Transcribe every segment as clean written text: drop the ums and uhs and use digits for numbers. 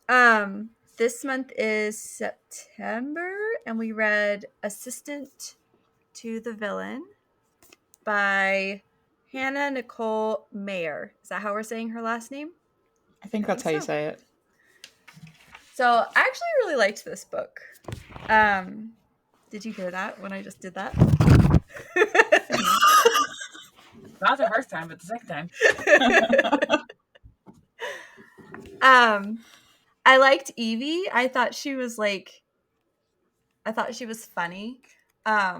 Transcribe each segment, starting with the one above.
This month is September, and we read Assistant to the Villain by Hannah Nicole Maehrer. Is that how we're saying her last name? I think that's how you say it. So I actually really liked this book. Did you hear that when I just did that? Not the first time, but the second time. I liked Evie. I thought she was funny. I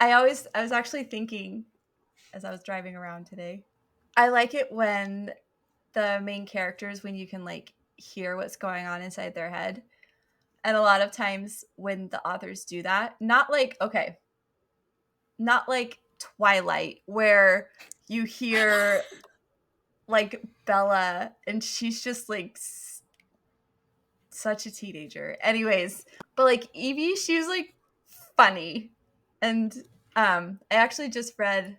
was actually thinking as I was driving around today, I like it when the main characters, when you can like hear what's going on inside their head. And a lot of times when the authors do that, not like Twilight, where you hear like Bella and she's just like such a teenager. Anyways, but like Evie, she was like funny. And I actually just read,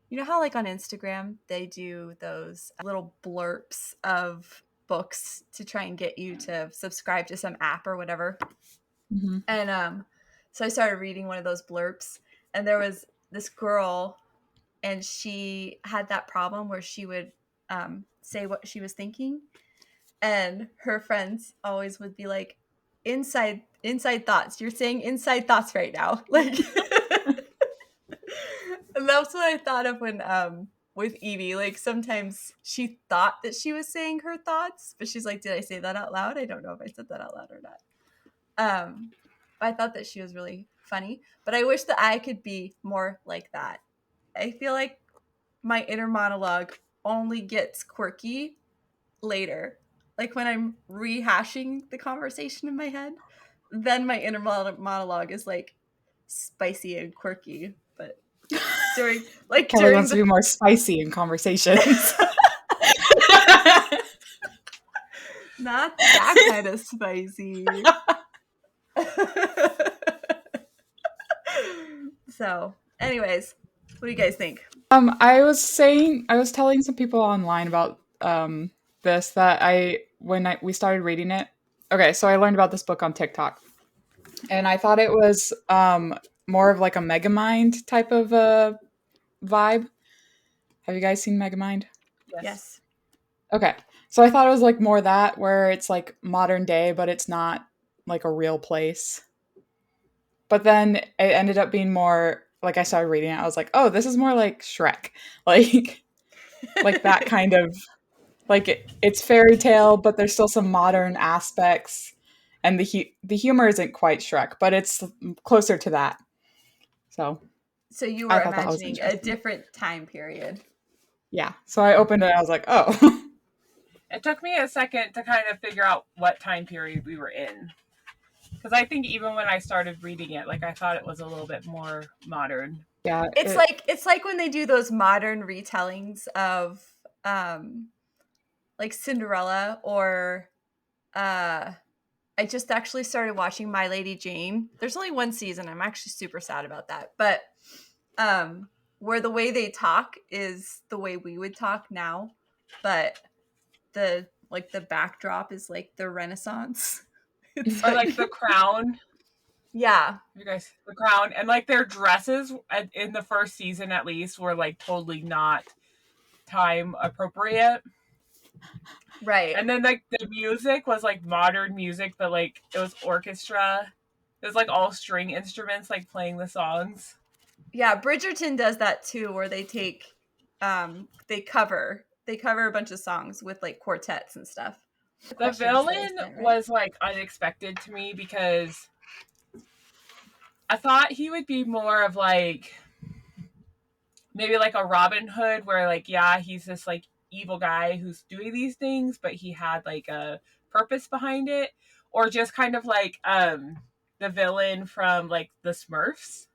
you know how like on Instagram they do those little blurps of books to try and get you to subscribe to some app or whatever. Mm-hmm. And so I started reading one of those blurps, and there was this girl, and she had that problem where she would say what she was thinking, and her friends always would be like, inside thoughts, you're saying inside thoughts right now, like. And that's what I thought of when with Evie, like sometimes she thought that she was saying her thoughts, but she's like, did I say that out loud? I don't know if I said that out loud or not. I thought that she was really funny, but I wish that I could be more like that. I feel like my inner monologue only gets quirky later. Like when I'm rehashing the conversation in my head, then my inner monologue is like spicy and quirky. But during Kelly wants to be more spicy in conversations. Not that kind of spicy. So, anyways, what do you guys think? I was telling some people online about this that we started reading it. Okay, so I learned about this book on TikTok, and I thought it was more of like a Megamind type of vibe. Have you guys seen Megamind? Yes. Okay, so I thought it was like more that, where it's like modern day, but it's not like a real place. But then it ended up being more like, I started reading it, I was like, oh, this is more like Shrek, like that kind of, like it's fairy tale, but there's still some modern aspects, and the humor isn't quite Shrek, but it's closer to that. So you were imagining a different time period. Yeah. So I opened it and I was like, oh. It took me a second to kind of figure out what time period we were in. Because I think even when I started reading it, like I thought it was a little bit more modern. Yeah. It's like when they do those modern retellings of like Cinderella, or I just actually started watching My Lady Jane. There's only one season. I'm actually super sad about that. But where the way they talk is the way we would talk now, but the backdrop is like the Renaissance. It's like The Crown. Yeah. You guys, The Crown. And like their dresses in the first season at least were like totally not time appropriate. Right. And then like the music was like modern music, but like it was orchestra. It was like all string instruments like playing the songs. Yeah, Bridgerton does that too, where they take they cover a bunch of songs with like quartets and stuff. The villain was like unexpected to me because I thought he would be more of like maybe like a Robin Hood, where like, yeah, he's this like evil guy who's doing these things, but he had like a purpose behind it. Or just kind of like the villain from like the Smurfs,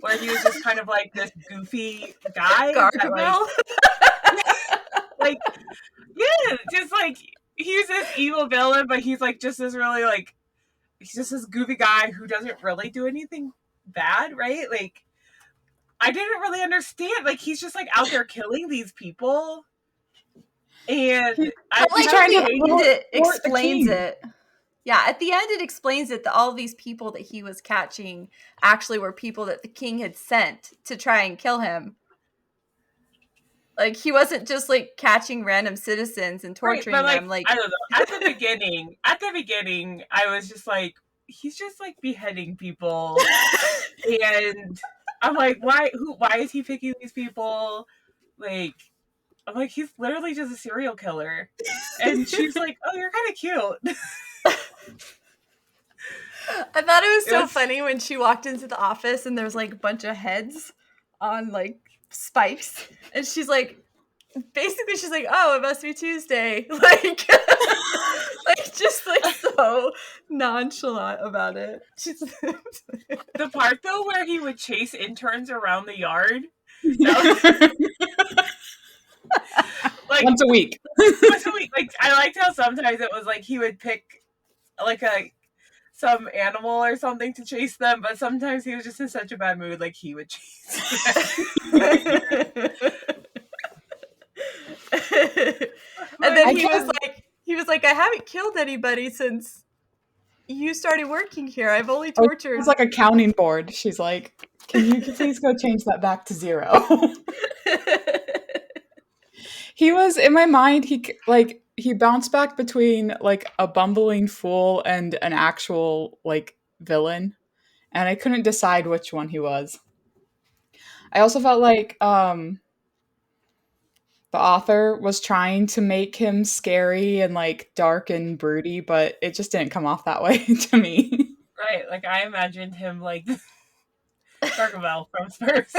where he was just kind of like this goofy guy. Gargamel? Like, yeah, just like he's this evil villain, but he's like just this really like, he's just this goofy guy who doesn't really do anything bad, right? Like, I didn't really understand. Like, he's just like out there killing these people. And He's trying to it thwart the explains king. it. Yeah, at the end it explains it that all these people that he was catching actually were people that the king had sent to try and kill him. Like, he wasn't just, like, catching random citizens and torturing but, like, them. Like, I don't know. At the beginning, I was just like, he's just, like, beheading people. And I'm like, why is he picking these people? Like, I'm like, he's literally just a serial killer. And she's like, oh, you're kind of cute. I thought it was so funny when she walked into the office and there's, like, a bunch of heads on, like, spikes. And she's like, basically, she's like, oh, it must be Tuesday. Like, like, just, like, so nonchalant about it. The part, though, where he would chase interns around the yard. Like, once a week. Like, I liked how sometimes it was like he would pick, like, some animal or something to chase them, but sometimes he was just in such a bad mood, like, he would chase them. And then he was like, I haven't killed anybody since you started working here. I've only tortured. It's like a counting board. She's like, can you please go change that back to 0? He was, in my mind, he bounced back between, like, a bumbling fool and an actual, like, villain. And I couldn't decide which one he was. I also felt like the author was trying to make him scary and, like, dark and broody, but it just didn't come off that way to me. Right, like, I imagined him like Gargamel from Spurs.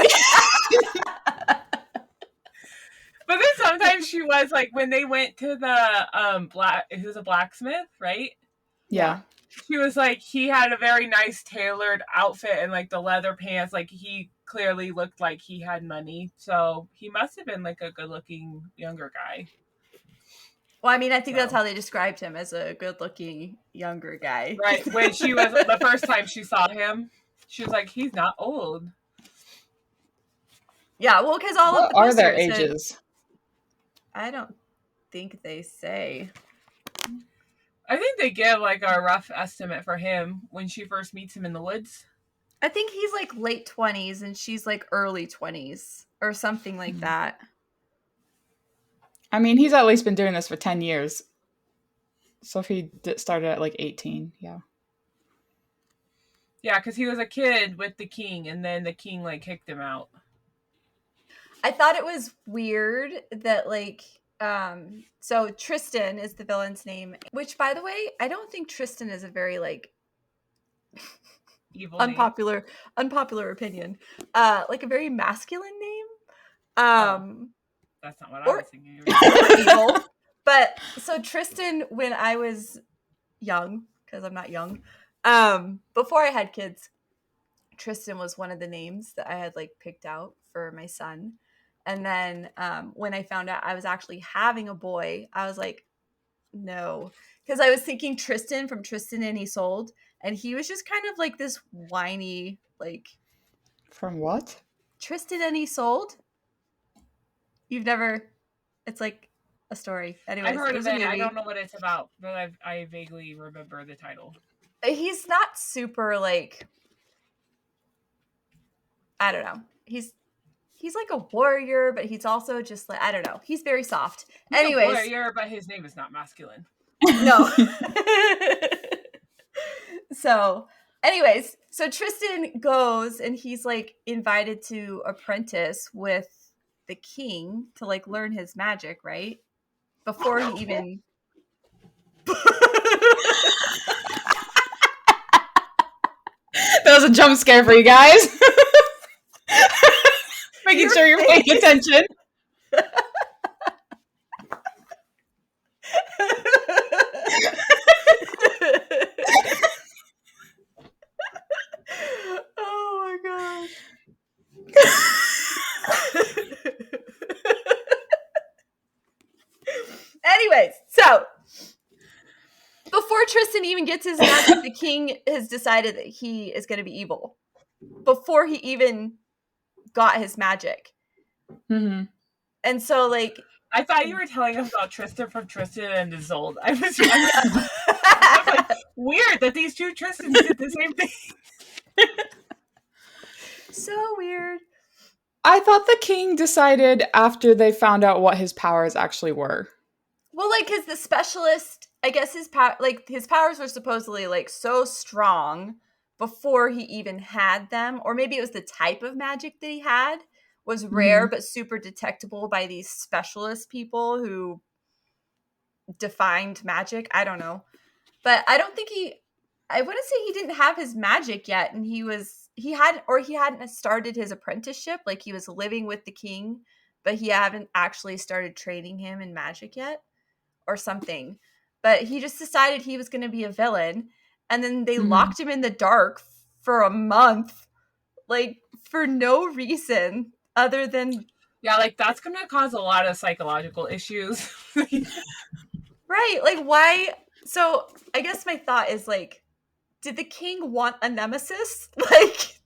But then sometimes she was like, when they went to the he was a blacksmith, right? Yeah. She was like, he had a very nice tailored outfit and, like, the leather pants. Like, he clearly looked like he had money, so he must have been, like, a good-looking younger guy. Well, I mean, I think that's how they described him, as a good-looking younger guy. Right. When she was, the first time she saw him, she was like, he's not old. Yeah, well, because all of the posters, are their ages? I don't think they say. I think they give, like, a rough estimate for him when she first meets him in the woods. I think he's, like, late 20s and she's, like, early 20s or something like that. I mean, he's at least been doing this for 10 years. So if he started at, like, 18, yeah. Yeah, because he was a kid with the king, and then the king, like, kicked him out. I thought it was weird that, like, so Tristan is the villain's name, which, by the way, I don't think Tristan is a very, like, evil unpopular opinion. Like, a very masculine name. That's not what I was thinking. Evil. But so Tristan, when I was young, because I'm not young, before I had kids, Tristan was one of the names that I had, like, picked out for my son. And then when I found out I was actually having a boy, I was like, no. Because I was thinking Tristan from Tristan and Isolde, and he was just kind of like this whiny, like... From what? Tristan and Isolde? You've never... It's like a story. Anyways, I've heard of it. I don't know what it's about, but I vaguely remember the title. He's not super, like... I don't know. He's like a warrior, but he's also just like, I don't know. He's very soft. He's a warrior, but his name is not masculine. No. So, anyways, so Tristan goes and he's, like, invited to apprentice with the king to, like, learn his magic, right? Before he even... That was a jump scare for you guys. Making sure you're paying attention. Oh my gosh. Anyways, so before Tristan even gets his magic, the king has decided that he is going to be evil. Before he even got his magic. Mm-hmm. And so, like, I thought you were telling us about Tristan from Tristan and Isolde. I was like, weird that these two Tristans did the same thing. So weird. I thought the king decided after they found out what his powers actually were. Well, like, because the specialist, I guess his powers were supposedly like so strong before he even had them, or maybe it was the type of magic that he had was rare but super detectable by these specialist people who defined magic. I don't know, but I don't think I wouldn't say he didn't have his magic yet, and he hadn't started his apprenticeship. Like, he was living with the king, but he hadn't actually started training him in magic yet, or something. But he just decided he was going to be a villain, and then they locked him in the dark for a month, like, for no reason other than Yeah, like, that's going to cause a lot of psychological issues. right. Like, why? So I guess my thought is, like, did the king want a nemesis? Like,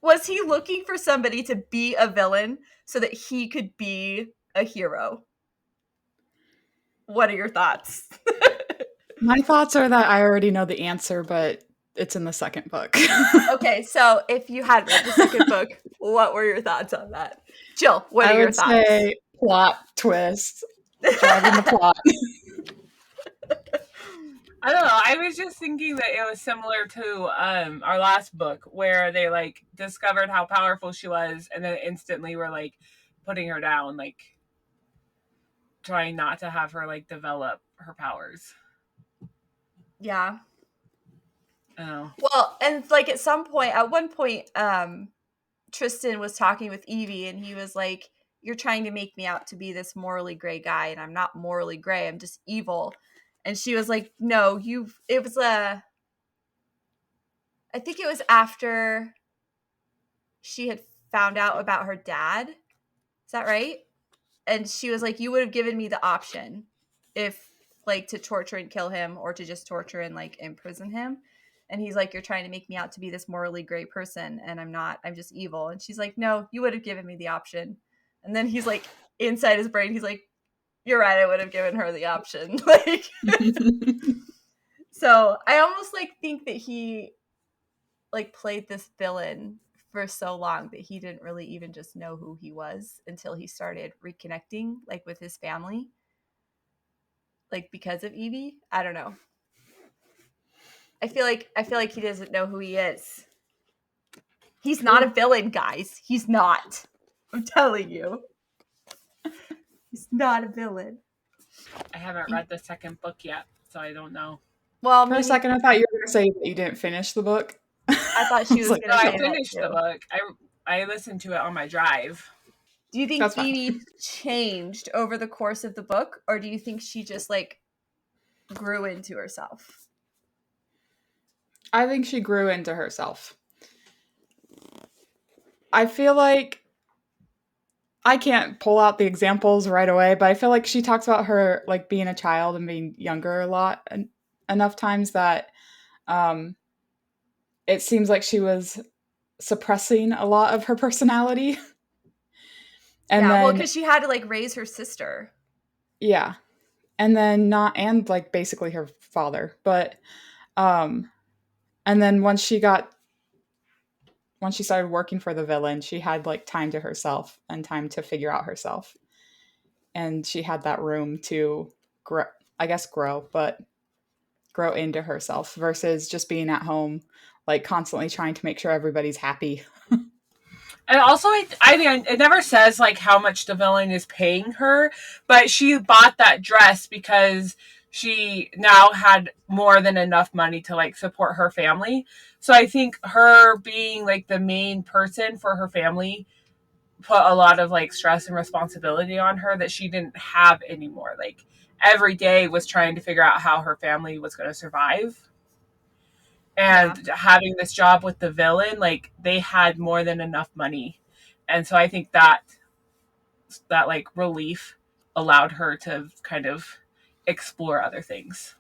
was he looking for somebody to be a villain so that he could be a hero? What are your thoughts? My thoughts are that I already know the answer, but it's in the second book. Okay, so if you had read the second book, what were your thoughts on that? Jill, what are your thoughts? I would say plot twist. Driving the plot. I don't know. I was just thinking that it was similar to our last book where they like discovered how powerful she was and then instantly were like putting her down, like trying not to have her like develop her powers. Yeah. Oh. Well, and like at one point, Tristan was talking with Evie and he was like, "You're trying to make me out to be this morally gray guy, and I'm not morally gray, I'm just evil." And she was like, "No, it was I think it was after she had found out about her dad. Is that right? And she was like, "You would have given me the option if, like, to torture and kill him or to just torture and, like, imprison him." And he's like, "You're trying to make me out to be this morally gray person, and I'm not. I'm just evil." And she's like, "No, you would have given me the option." And then he's like, inside his brain, he's like, "You're right. I would have given her the option." Like, so I almost like think that he like played this villain for so long that he didn't really even just know who he was until he started reconnecting, like, with his family, like, because of Evie. I don't know. I feel like he doesn't know who he is. He's not a villain, guys. He's not. I'm telling you. He's not a villain. I haven't read the second book yet, so I don't know. Well, for a second, I thought you were going to say that you didn't finish the book. I thought she was like, going to say I finished that too. the book. I listened to it on my drive. Do you think Evie changed over the course of the book, or do you think she just, like, grew into herself? I think she grew into herself. I feel like I can't pull out the examples right away, but I feel like she talks about her, like, being a child and being younger a lot, enough times that it seems like she was suppressing a lot of her personality. And yeah, then, well, because she had to, like, raise her sister. Yeah. And then like, basically her father. But, and then once she started working for the villain, she had, like, time to herself and time to figure out herself. And she had that room to grow into herself versus just being at home, like, constantly trying to make sure everybody's happy. And also, I mean, it never says, like, how much the villain is paying her, but she bought that dress because she now had more than enough money to, like, support her family. So I think her being, like, the main person for her family put a lot of, like, stress and responsibility on her that she didn't have anymore. Like, every day was trying to figure out how her family was going to survive. And having this job with the villain, like, they had more than enough money. And so I think that like relief allowed her to kind of explore other things.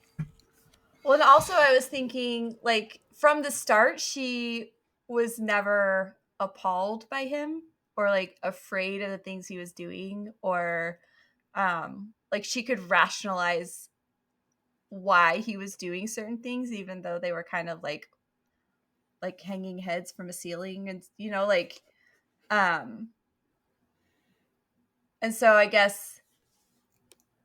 Well, and also I was thinking, like, from the start, she was never appalled by him or, like, afraid of the things he was doing or like she could rationalize why he was doing certain things, even though they were kind of like hanging heads from a ceiling, and like, and so I guess,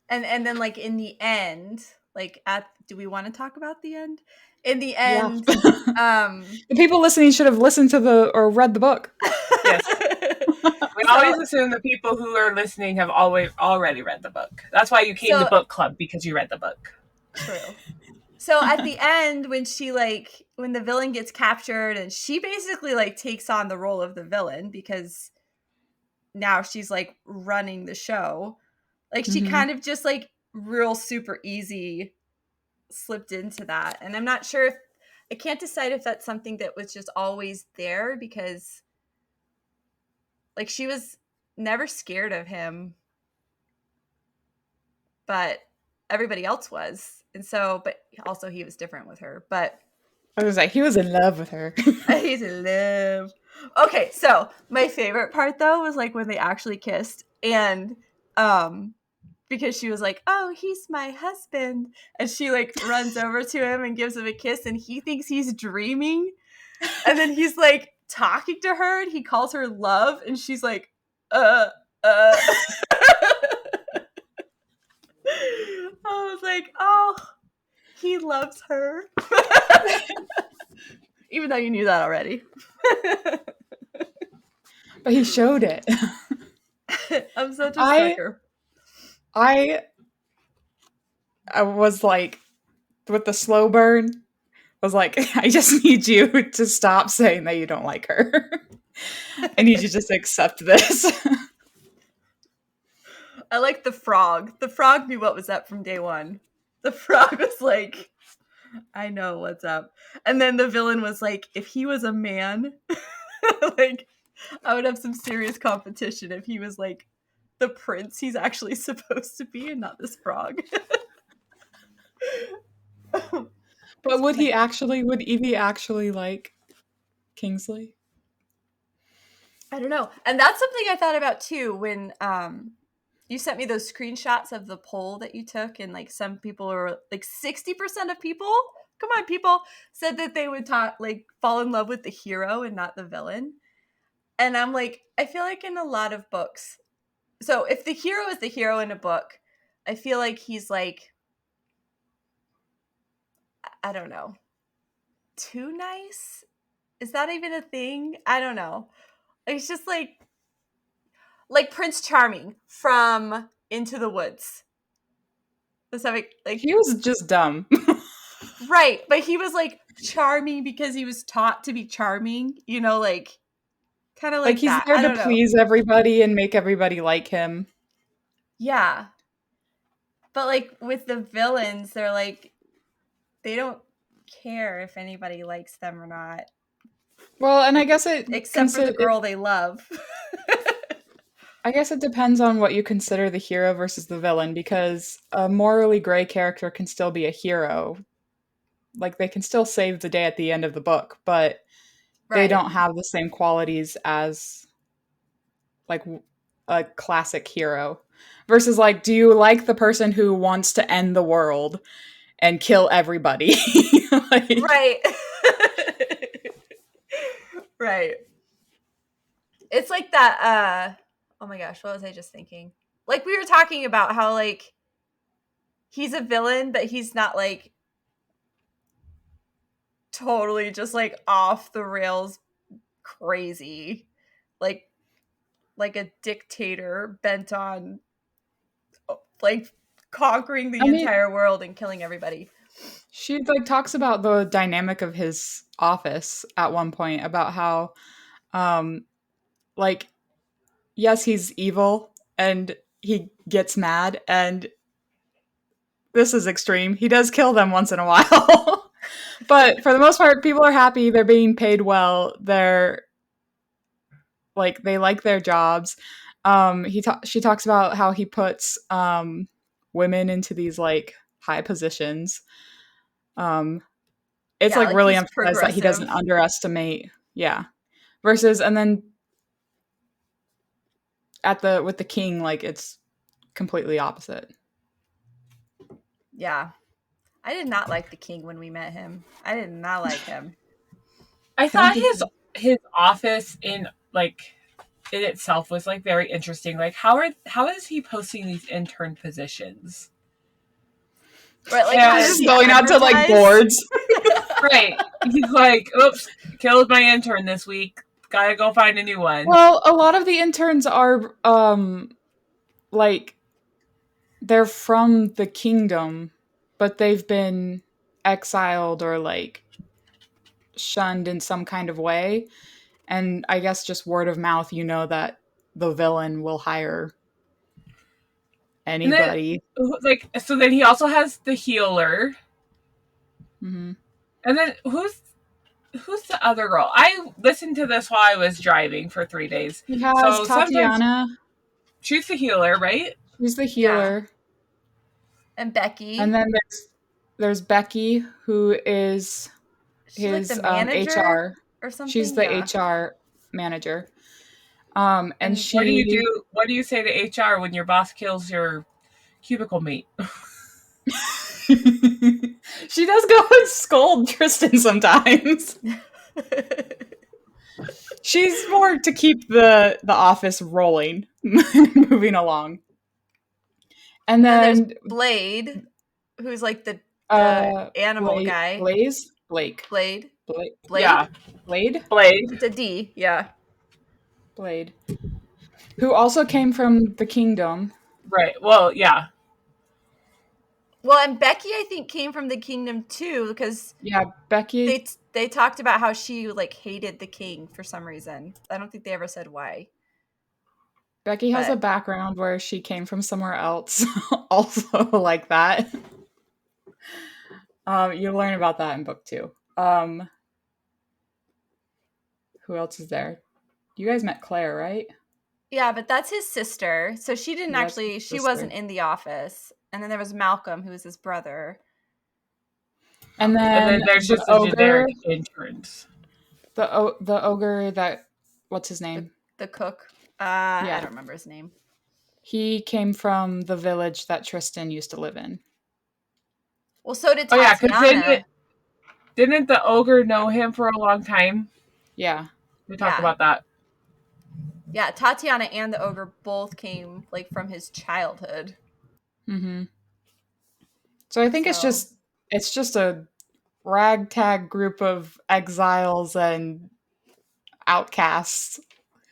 and then like in the end, like do we want to talk about the end? In the end, the people listening should have listened to or read the book. Yes. We always assume the people who are listening have already read the book. That's why you came to book club, because you read the book. True. So at the end, when the villain gets captured, and she basically like takes on the role of the villain, because now she's like running the show. Like she kind of just like real super easy slipped into that. And I'm not sure I can't decide if that's something that was just always there, because like she was never scared of him, but everybody else was. And so, but also he was different with her. But I was like, he was in love with her. He's in love. Okay, so my favorite part though was like when they actually kissed, and because she was like, "Oh, he's my husband," and she like runs over to him and gives him a kiss, and he thinks he's dreaming, and then he's like talking to her, and he calls her love, and she's like, I was like, oh, he loves her. Even though you knew that already. But he showed it. I'm such a sucker. I was like, with the slow burn, was like, I just need you to stop saying that you don't like her. I need you to just accept this. I like the frog. The frog knew what was up from day one. The frog was like, I know what's up. And then the villain was like, if he was a man, like, I would have some serious competition if he was like the prince he's actually supposed to be and not this frog. But would Evie actually like Kingsley? I don't know. And that's something I thought about too when you sent me those screenshots of the poll that you took, and like some people were like 60% of people, come on people, said that they would fall in love with the hero and not the villain. And I'm like, I feel like in a lot of books, so if the hero is the hero in a book, I feel like he's like, I don't know, too nice? Is that even a thing? I don't know. It's just like Prince Charming from Into the Woods. Like he was just dumb. Right, but he was like charming because he was taught to be charming, like kind of like he's that. there to please everybody and make everybody like him. Yeah. But like with the villains, they're like, they don't care if anybody likes them or not. Well, and I guess except for the girl they love. I guess it depends on what you consider the hero versus the villain, because a morally gray character can still be a hero. Like, they can still save the day at the end of the book, but they don't have the same qualities as like a classic hero. Versus like, do you like the person who wants to end the world and kill everybody? Right. Right. It's like that, oh my gosh, what was I just thinking? Like, we were talking about how, like, he's a villain, but he's not, like, totally just, like, off the rails crazy. Like a dictator bent on, like, conquering the entire world and killing everybody. She, like, talks about the dynamic of his office at one point, about how, like, yes, he's evil, and he gets mad, and this is extreme. He does kill them once in a while. But for the most part, people are happy. They're being paid well. They're, like, they like their jobs. She talks about how he puts women into these, like, high positions. It's like really emphasized that he doesn't underestimate. Yeah. Versus, and then with the king, like, it's completely opposite. Yeah. I did not like the king when we met him. I did not like him. I thought his office in itself was like very interesting. Like how is he posting these intern positions? Right, like just going out to like boards. Right. He's like, oops, killed my intern this week. Gotta go find a new one. Well, a lot of the interns are like they're from the kingdom, but they've been exiled or like shunned in some kind of way. And I guess just word of mouth, you know that the villain will hire anybody. So then he also has the healer. Mm-hmm. And then who's the other girl? I listened to this while I was driving for 3 days. He has Tatiana. She's the healer, right? She's the healer. Yeah. And Becky. And then there's Becky, who is his like the manager HR or something. She's the HR manager. And she. What do you say to HR when your boss kills your cubicle mate? She does go and scold Tristan sometimes. She's more to keep the office rolling, moving along. And then there's Blade, who's like the animal guy. Blake. Blade. Yeah. Blade? It's a D, yeah. Blade. Who also came from the kingdom. Right. Well, yeah. Well, and Becky, I think, came from the kingdom too, because Becky. They talked about how she like hated the king for some reason. I don't think they ever said why. Becky has a background where she came from somewhere else, also like that. You learn about that in book 2. Who else is there? You guys met Claire, right? Yeah, but that's his sister. So she didn't she wasn't in the office. And then there was Malcolm, who was his brother. And then there's just the generic interns. The ogre that, what's his name? The cook. I don't remember his name. He came from the village that Tristan used to live in. Well, so did Tatiana. Didn't the ogre know him for a long time? Yeah. We talked about that. Yeah, Tatiana and the ogre both came like from his childhood. Mm-hmm. So I think it's just a ragtag group of exiles and outcasts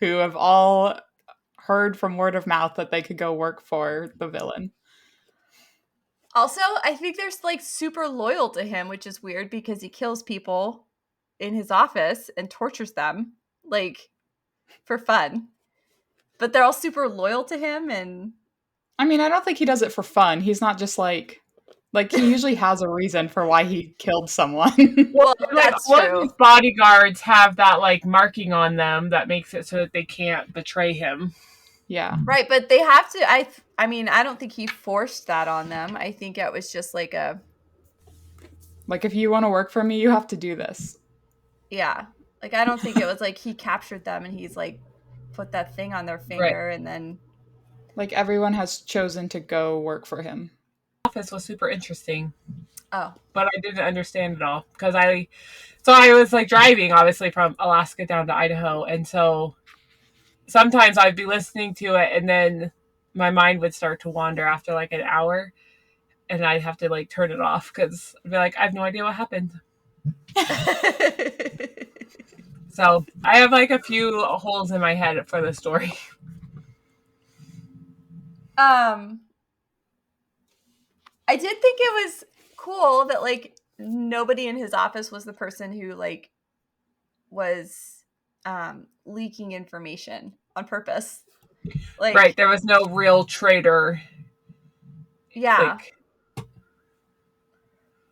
who have all heard from word of mouth that they could go work for the villain. Also, I think they're like super loyal to him, which is weird because he kills people in his office and tortures them like for fun. But they're all super loyal to him, and I mean, I don't think he does it for fun. He's not just like he usually has a reason for why he killed someone. Well, that's all true. of his bodyguards have that like marking on them that makes it so that they can't betray him. Yeah. Right, but they have to I mean, I don't think he forced that on them. I think it was just like if you want to work for me, you have to do this. Yeah. Like I don't think it was like he captured them and he's like put that thing on their finger and then like everyone has chosen to go work for him. Office was super interesting. Oh. But I didn't understand it all because I was like driving obviously from Alaska down to Idaho, and so sometimes I'd be listening to it and then my mind would start to wander after like an hour and I'd have to like turn it off because I'd be like, I have no idea what happened. So I have like a few holes in my head for the story. I did think it was cool that like nobody in his office was the person who like was leaking information on purpose. Like, right, there was no real traitor. Yeah.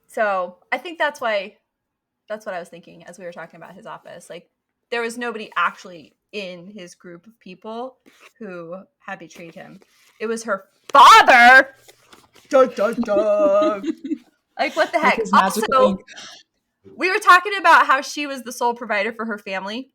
So I think that's what I was thinking as we were talking about his office. Like there was nobody actually in his group of people who had betrayed him. It was her father. Dun, dun, dun. Like what the heck? Also, we were talking about how she was the sole provider for her family.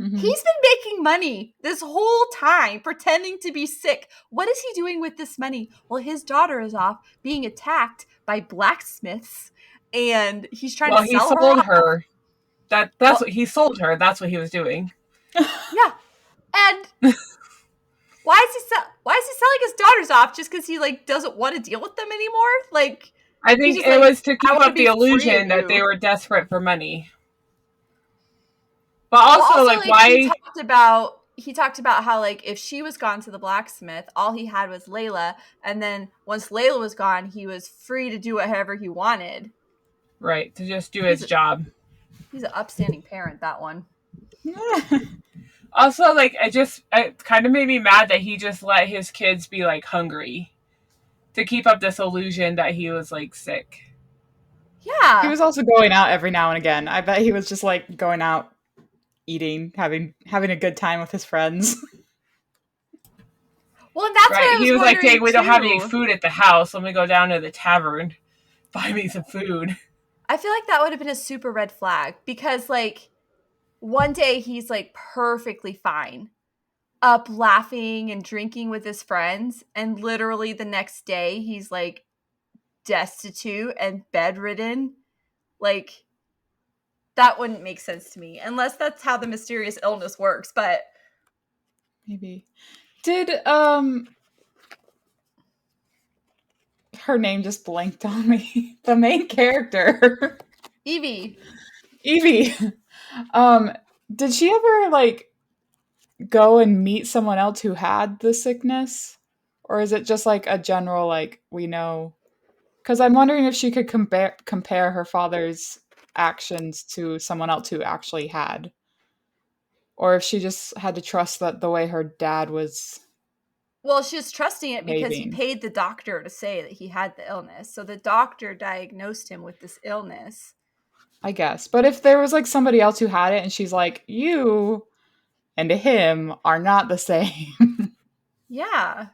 Mm-hmm. He's been making money this whole time, pretending to be sick. What is he doing with this money? Well, his daughter is off being attacked by blacksmiths, and he's trying to he sell her sold off. her. That's what he sold her. That's what he was doing. Yeah, and why is he selling his daughters off just because he like doesn't want to deal with them anymore? Like, I think it was to keep up the illusion that they were desperate for money. But also, like why he talked about how like if she was gone to the blacksmith, all he had was Layla, and then once Layla was gone, he was free to do whatever he wanted. Right, to just do his job. He's an upstanding parent, that one. Also, like it kind of made me mad that he just let his kids be like hungry to keep up this illusion that he was like sick. Yeah. He was also going out every now and again. I bet he was just like going out eating, having a good time with his friends. Well, and that's right. What I was he was like, "Hey, we don't have any too. food at the house. Let me go down to the tavern, buy me some food." I feel like that would have been a super red flag because, like, one day he's like perfectly fine, up laughing and drinking with his friends, and literally the next day he's like destitute and bedridden. Like, that wouldn't make sense to me unless that's how the mysterious illness works, but maybe. Did her name just blanked on me. The main character. Evie. Did she ever like go and meet someone else who had the sickness? Or is it just like a general like we know? Because I'm wondering if she could compare her father's actions to someone else who actually had. Or if she just had to trust that the way her dad was. Well, she was trusting it because he paid the doctor to say that he had the illness. So the doctor diagnosed him with this illness. I guess. But if there was like somebody else who had it and she's like, you and him are not the same. Yeah.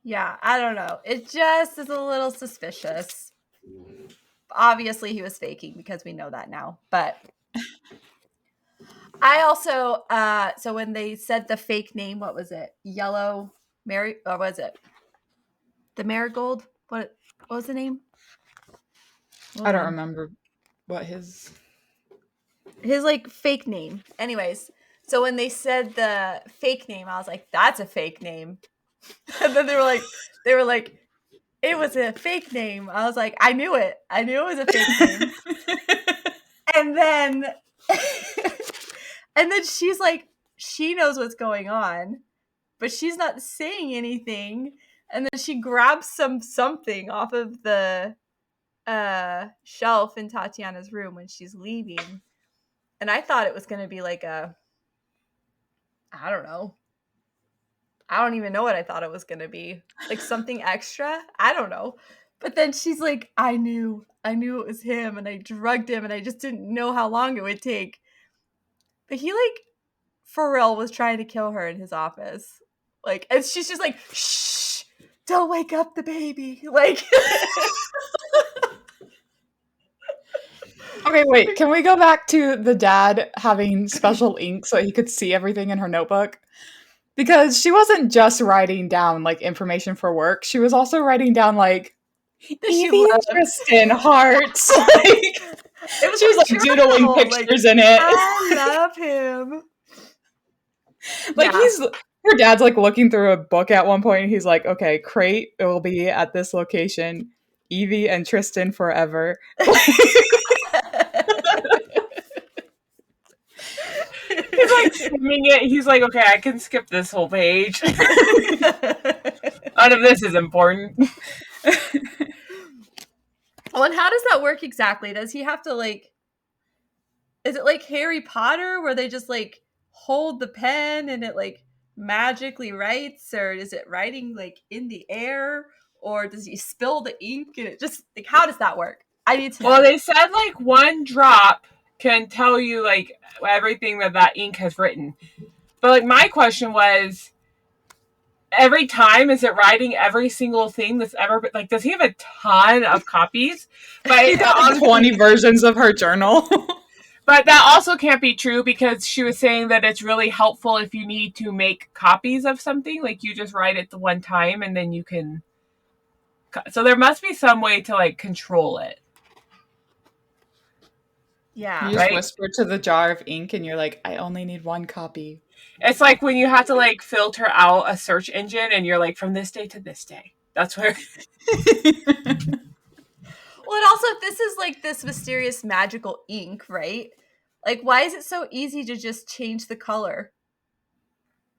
Yeah, I don't know. It just is a little suspicious. Obviously, he was faking because we know that now. But I also, so when they said the fake name, what was it? Yellow Mary, or was it the Marigold? What was the name? I don't remember what his like fake name. Anyways, so when they said the fake name, I was like, that's a fake name. And then they were like, it was a fake name. I was like, I knew it was a fake name. and then she's like, she knows what's going on, but she's not saying anything. And then she grabs something off of the shelf in Tatiana's room when she's leaving. And I thought it was going to be like I don't know. I don't even know what I thought it was going to be. Like something extra? I don't know. But then she's like, I knew it was him, and I drugged him, and I just didn't know how long it would take. But he, like, for real was trying to kill her in his office. Like, and she's just like, shh, don't wake up the baby. Like... Okay, wait. Can we go back to the dad having special ink so he could see everything in her notebook? Because she wasn't just writing down, like, information for work. She was also writing down, like, Evie and Tristan hearts. She was, like, doodling pictures in it. I love him. Like, her dad's, like, looking through a book at one point, and he's like, okay, Crate, it will be at this location. Evie and Tristan forever. He's like skimming it. He's like, okay, I can skip this whole page. None of this is important. Well, and how does that work exactly? Does he have to, like, is it like Harry Potter where they just, like, hold the pen and it, like, magically writes? Or is it writing, like, in the air? Or does he spill the ink and it just, like, how does that work? I need to know. Well, they said, like, one drop can tell you, like, everything that ink has written. But, like, my question was, every time, is it writing every single thing that's ever been, like, does he have a ton of copies? But he's got, like, 20 versions of her journal. But that also can't be true because she was saying that it's really helpful if you need to make copies of something. Like you just write it the one time and then you can. So there must be some way to like control it. Yeah. You just Right? whisper to the jar of ink and you're like, I only need one copy. It's like when you have to like filter out a search engine and you're like from this day to this day. That's where. Well, and also, if this is like this mysterious magical ink, right? Like, why is it so easy to just change the color?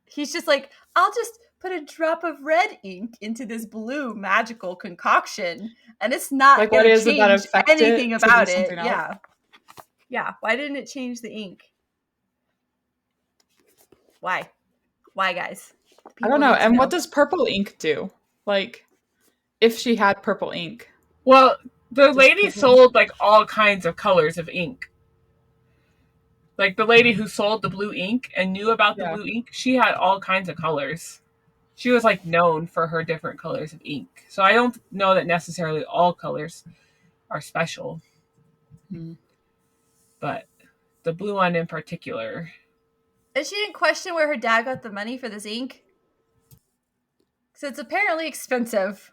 He's just like, I'll just put a drop of red ink into this blue magical concoction, and it's not Like, going what to is it that change affect anything it to do about it. something else? Yeah. Yeah. Why didn't it change the ink? Why? Why, guys? I don't know. People need to And what know. does purple ink do? Like, if she had purple ink. Well, the Just lady purple. sold like all kinds of colors of ink. Like the lady who sold the blue ink and knew about the Yeah. blue ink, she had all kinds of colors. She was like known for her different colors of ink. So I don't know that necessarily all colors are special. But the blue one in particular. And she didn't question where her dad got the money for this ink. So it's apparently expensive.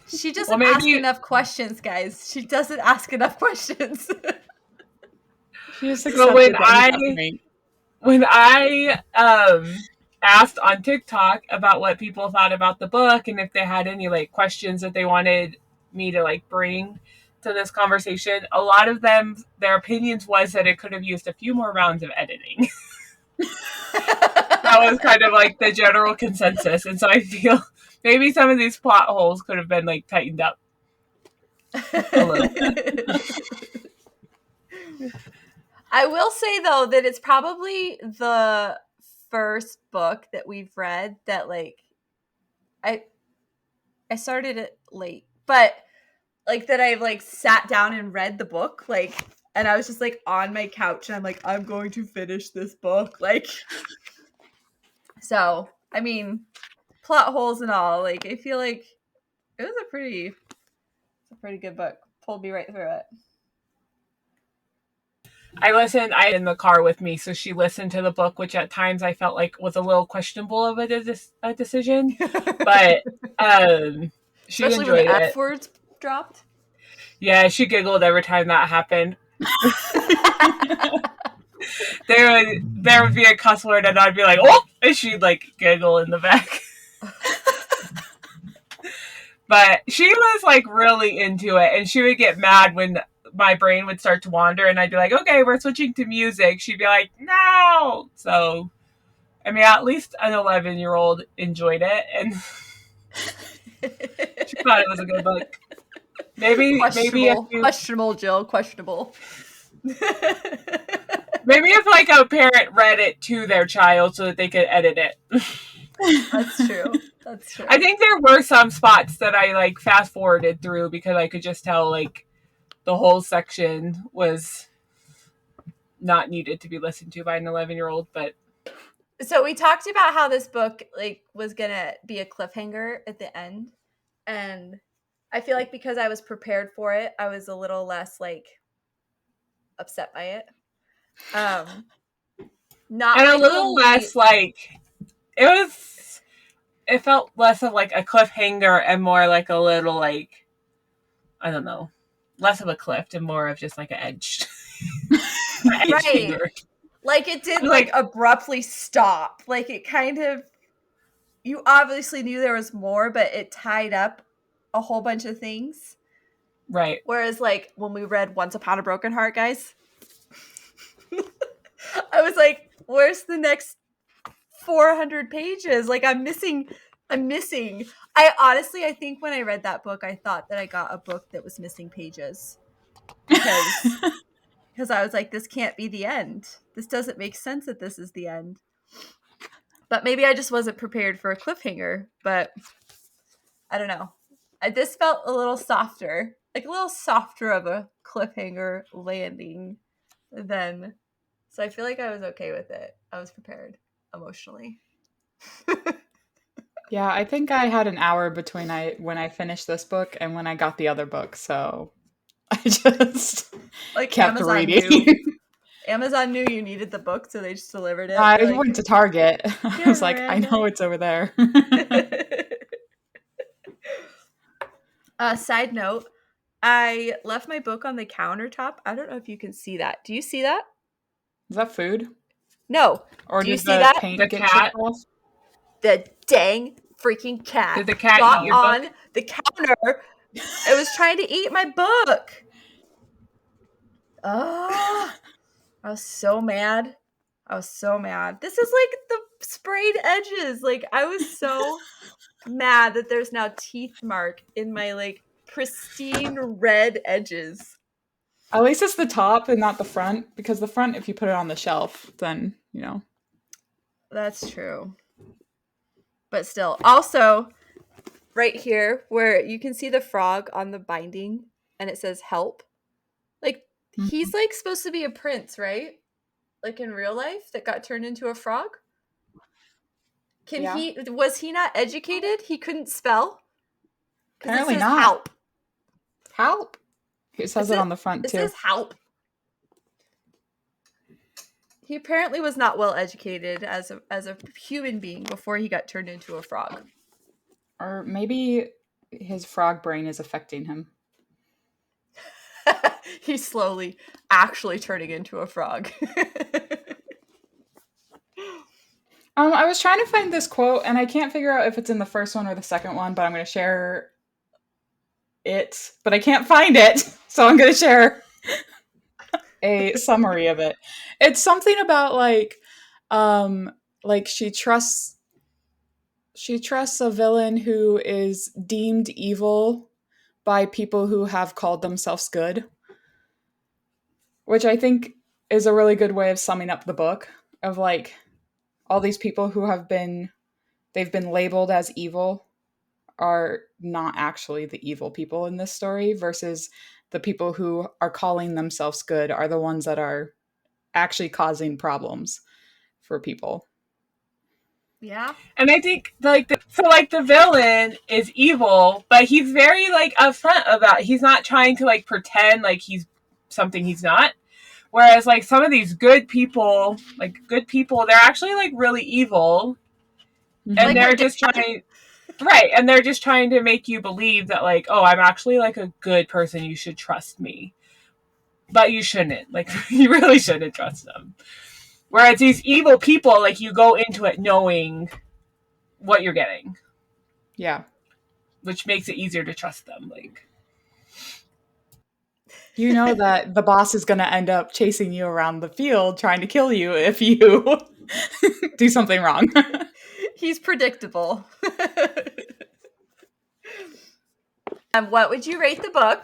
She doesn't ask enough questions, guys. She doesn't ask enough questions. She just So accepted when I asked on TikTok about what people thought about the book and if they had any like questions that they wanted me to like bring to this conversation, a lot of them, their opinions was that it could have used a few more rounds of editing. That was kind of like the general consensus. And so I feel maybe some of these plot holes could have been like tightened up a little. I will say though that it's probably the first book that we've read that like I started it late, but like that I've like sat down and read the book, like, and I was just like on my couch and I'm like, I'm going to finish this book, like. So I mean, plot holes and all, like I feel like it was a pretty good book. Pulled me right through it. I had in the car with me, so she listened to the book, which at times I felt like was a little questionable of a decision, but she especially enjoyed when the it. F words dropped. Yeah, she giggled every time that happened. there would be a cuss word, and I'd be like, "Oh!" and she'd like giggle in the back. But she was like really into it, and she would get mad when my brain would start to wander, and I'd be like, "Okay, we're switching to music." She'd be like, "No!" So, I mean, at least an 11-year-old enjoyed it, and she thought it was a good book. Maybe questionable, Jill. Questionable. Maybe if like a parent read it to their child so that they could edit it. That's true. I think there were some spots that I like fast forwarded through because I could just tell like the whole section was not needed to be listened to by an 11-year-old. But so we talked about how this book like was gonna be a cliffhanger at the end, and I feel like because I was prepared for it, I was a little less like upset by it. Not and like a little less like it felt less of like a cliffhanger and more like a little like, I don't know, less of a cliff and more of just like an edge. Right. Finger. Like it did like abruptly stop. Like it kind of, you obviously knew there was more, but it tied up a whole bunch of things. Right. Whereas like when we read Once Upon a Broken Heart, guys, I was like, where's the next 400 pages? Like I'm missing. I think when I read that book, I thought that I got a book that was missing pages. Because I was like, this can't be the end. This doesn't make sense that this is the end. But maybe I just wasn't prepared for a cliffhanger. But I don't know. This felt a little softer. Like a little softer of a cliffhanger landing than. So I feel like I was okay with it. I was prepared emotionally. Yeah, I think I had an hour between when I finished this book and when I got the other book, so I just Like kept Amazon reading. knew. Amazon knew you needed the book, so they just delivered it. I They're like, went to Target. I "Here, was like, I Miranda." know it's over there. Side note, I left my book on the countertop. I don't know if you can see that. Do you see that? Is that food? No. Or Do you did see the that? paint The get cat. chipped off? The dang freaking cat Did the cat got eat your on book? the counter. It was trying to eat my book. Oh, I was so mad. I was so mad. This is like the sprayed edges. Like, I was so mad that there's now teeth mark in my like pristine red edges. At least it's the top and not the front, because the front, if you put it on the shelf, then, you know. That's true. But still, also right here where you can see the frog on the binding and it says help. Like, he's like supposed to be a prince, right? Like in real life that got turned into a frog. Was he not educated? He couldn't spell? Because it Apparently says not. help. Help. It says it on the front, It too. says help. He apparently was not well educated as a human being before he got turned into a frog. Or maybe his frog brain is affecting him. He's slowly actually turning into a frog. I was trying to find this quote, and I can't figure out if it's in the first one or the second one, but I'm going to share it. But I can't find it, so I'm going to share a summary of it. It's something about like she trusts a villain who is deemed evil by people who have called themselves good, which I think is a really good way of summing up the book, of like all these people who they've been labeled as evil are not actually the evil people in this story, versus the people who are calling themselves good are the ones that are actually causing problems for people. Yeah. And I think the villain is evil, but he's very like upfront about it. He's not trying to like pretend like he's something he's not. Whereas like some of these good people, they're actually like really evil. Mm-hmm. And Like they're just trying right, and they're just trying to make you believe that like, oh, I'm actually like a good person, you should trust me. But you shouldn't. Like you really shouldn't trust them. Whereas these evil people, like you go into it knowing what you're getting. Yeah. Which makes it easier to trust them. Like, you know that the boss is going to end up chasing you around the field trying to kill you if you do something wrong. He's predictable. What would you rate the book?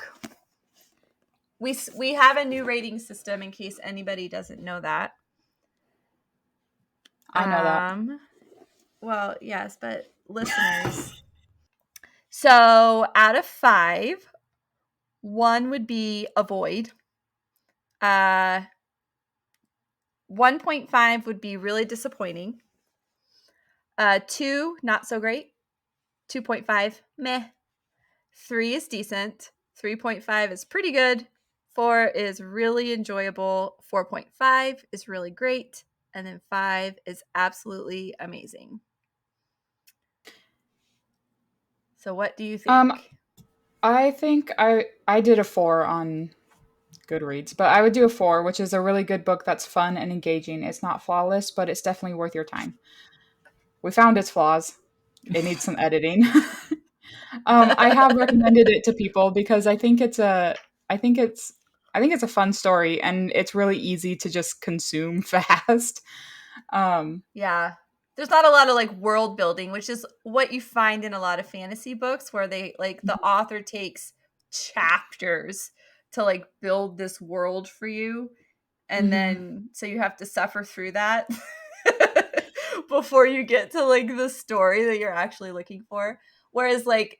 We have a new rating system in case anybody doesn't know that. I know that. Well, yes, but listeners. So out of 5, 1 would be avoid. 1.5 would be really disappointing. 2, not so great. 2.5, meh. 3 is decent. 3.5 is pretty good. 4 is really enjoyable. 4.5 is really great. And then 5 is absolutely amazing. So what do you think? I think I did a 4 on Goodreads, but I would do a 4, which is a really good book that's fun and engaging. It's not flawless, but it's definitely worth your time. We found its flaws. It needs some editing. I have recommended it to people because I think it's a fun story, and it's really easy to just consume fast. Yeah. There's not a lot of like world building, which is what you find in a lot of fantasy books where they like the author takes chapters to like build this world for you. And then so you have to suffer through that before you get to like the story that you're actually looking for. Whereas like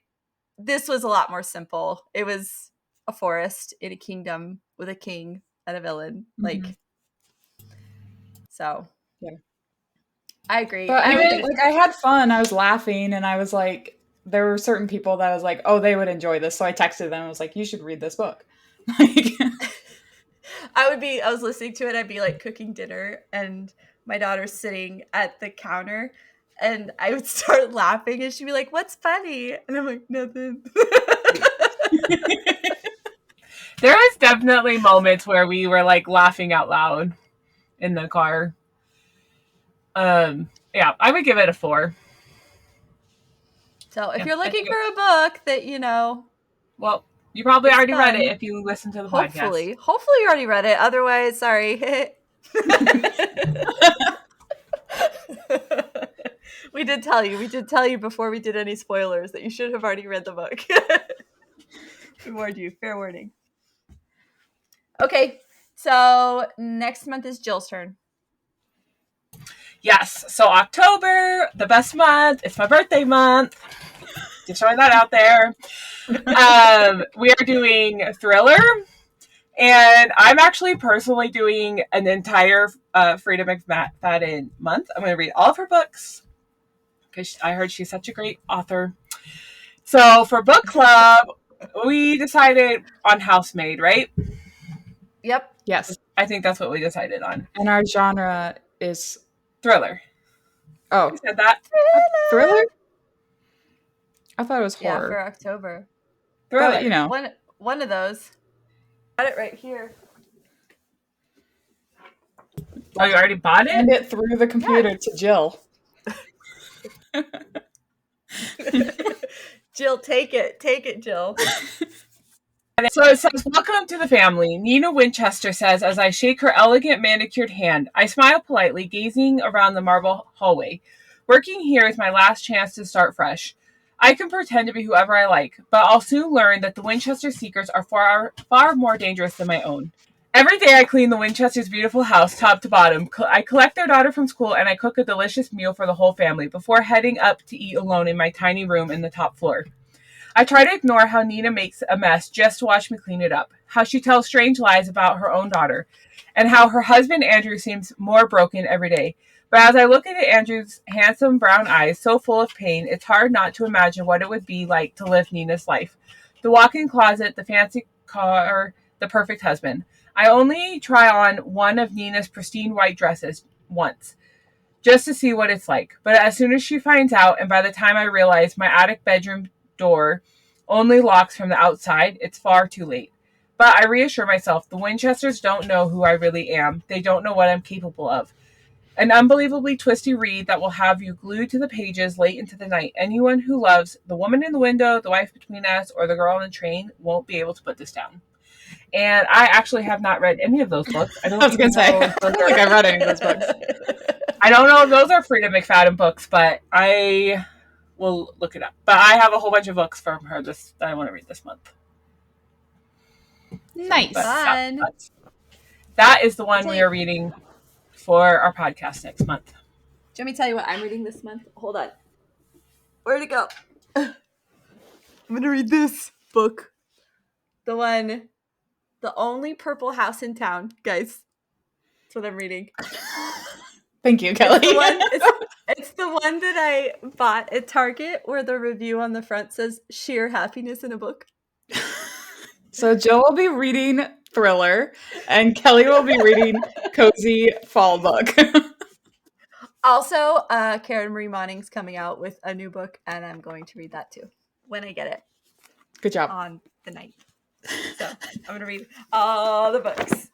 this was a lot more simple. It was a forest in a kingdom with a king and a villain. Like, so yeah. I agree. But I mean, like I had fun. I was laughing, and I was like, there were certain people that I was like, oh, they would enjoy this. So I texted them. I was like, you should read this book. I was listening to it, I'd be like cooking dinner and my daughter's sitting at the counter and I would start laughing and she'd be like, "What's funny?" And I'm like, "Nothing." There was definitely moments where we were like laughing out loud in the car. Yeah, I would give it a 4. So if you're looking for a book that, well, you probably it's already read fun. it if you listen to the podcast. Hopefully you already read it. Otherwise, sorry. We did tell you before we did any spoilers that you should have already read the book. We warned you. Fair warning. Okay, so next month is Jill's turn. Yes, so October, the best month. It's my birthday month. Just throwing that out there. We are doing thriller, and I'm actually personally doing an entire Frida McFadden month. I'm going to read all of her books because I heard she's such a great author. So for book club, we decided on Housemaid, right? Yep. Yes. I think that's what we decided on. And our genre is thriller. Oh. You said that? Thriller? I thought it was horror. Yeah, for October. Thriller. But, one of those. Got it right here. Oh, you already bought it? Send it through the computer to Jill. Jill, take it. Take it, Jill. So it says, "Welcome to the family." Nina Winchester says as I shake her elegant manicured hand. I smile politely, gazing around the marble hallway. Working here is my last chance to start fresh. I can pretend to be whoever I like, but I'll soon learn that the Winchester secrets are far more dangerous than my own. Every day I clean the Winchesters' beautiful house, top to bottom. I collect their daughter from school and I cook a delicious meal for the whole family before heading up to eat alone in my tiny room in the top floor. I try to ignore how Nina makes a mess just to watch me clean it up, how she tells strange lies about her own daughter, and how her husband Andrew seems more broken every day. But as I look into Andrew's handsome brown eyes, so full of pain, it's hard not to imagine what it would be like to live Nina's life. The walk-in closet, the fancy car, the perfect husband. I only try on one of Nina's pristine white dresses once, just to see what it's like. But as soon as she finds out, and by the time I realize my attic bedroom door only locks from the outside, it's far too late. But I reassure myself, the Winchesters don't know who I really am. They don't know what I'm capable of. An unbelievably twisty read that will have you glued to the pages late into the night. Anyone who loves The Woman in the Window, The Wife Between Us, or The Girl on the Train won't be able to put this down. And I actually have not read any of those books. I was going to say, I don't think I've read any of those books. I don't know if those are Frida McFadden books, but I will look it up. But I have a whole bunch of books from her that I want to read this month. Nice. Fun. That is the one we are reading for our podcast next month. Do you want me to tell you what I'm reading this month? Hold on. Where'd it go? I'm going to read this book. The only purple house in town, guys. That's what I'm reading. Thank you, Kelly. It's the one that I bought at Target where the review on the front says sheer happiness in a book. So Jill will be reading thriller and Kelly will be reading cozy fall book. Also, Karen Marie Monning's coming out with a new book and I'm going to read that too when I get it. Good job. On the night. So I'm going to read all the books.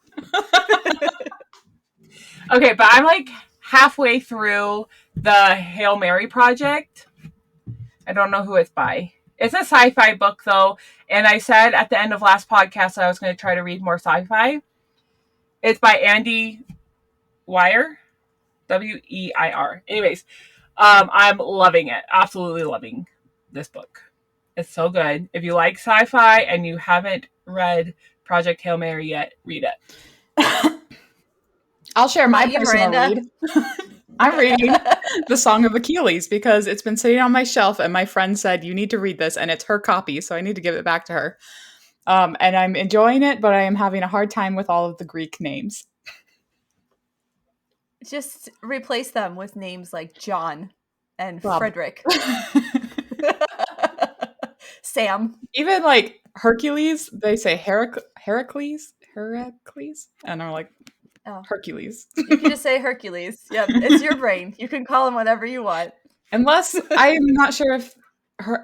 Okay, but I'm like halfway through the Hail Mary project. I don't know who it's by. It's a sci-fi book, though, and I said at the end of last podcast that I was going to try to read more sci-fi. It's by Andy Weir, Weir. Anyways, I'm loving it. Absolutely loving this book. It's so good. If you like sci-fi and you haven't read Project Hail Mary yet, read it. I'll share my personal read. I'm reading The Song of Achilles because it's been sitting on my shelf and my friend said, you need to read this, and it's her copy, so I need to give it back to her. And I'm enjoying it, but I am having a hard time with all of the Greek names. Just replace them with names like John and Rob. Frederick. Sam. Even like Hercules, they say Heracles, and I'm like Hercules. You can just say Hercules. Yep, it's your brain. You can call him whatever you want. Unless I'm not sure if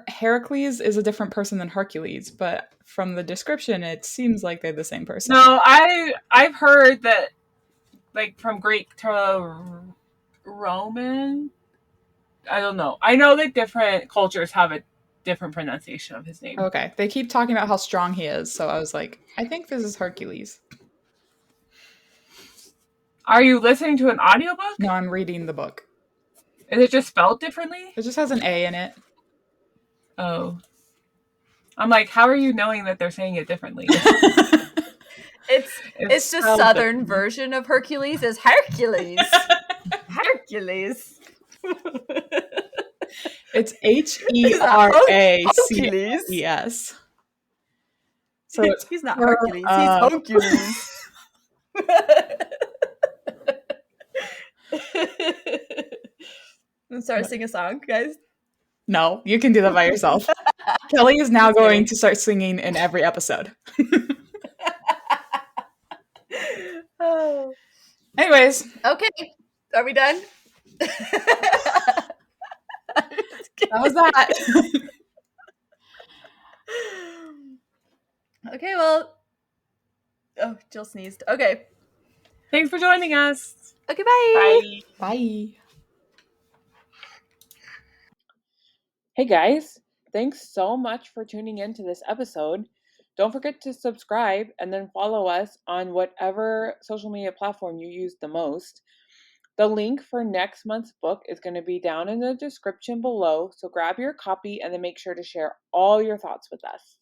Heracles is a different person than Hercules, but from the description, it seems like they're the same person. No, I've heard that, like, from Greek to Roman. I don't know. I know that different cultures have a different pronunciation of his name. Okay, they keep talking about how strong he is, so I was like, I think this is Hercules. Are you listening to an audiobook? No, I'm reading the book. Is it just spelled differently? It just has an A in it. Oh. I'm like, how are you knowing that they're saying it differently? It's the southern version of Hercules is Hercules. Hercules. It's Heraces. So he's not Hercules, he's Hercules. I'm sorry, sing a song, guys. No, you can do that by yourself. Kelly is now going to start singing in every episode. Oh. Anyways. Okay. Are we done? That was that. Okay, well. Oh, Jill sneezed. Okay. Thanks for joining us. Okay, bye. Bye. Hey guys, thanks so much for tuning in to this episode. Don't forget to subscribe and then follow us on whatever social media platform you use the most. The link for next month's book is going to be down in the description below, so grab your copy and then make sure to share all your thoughts with us.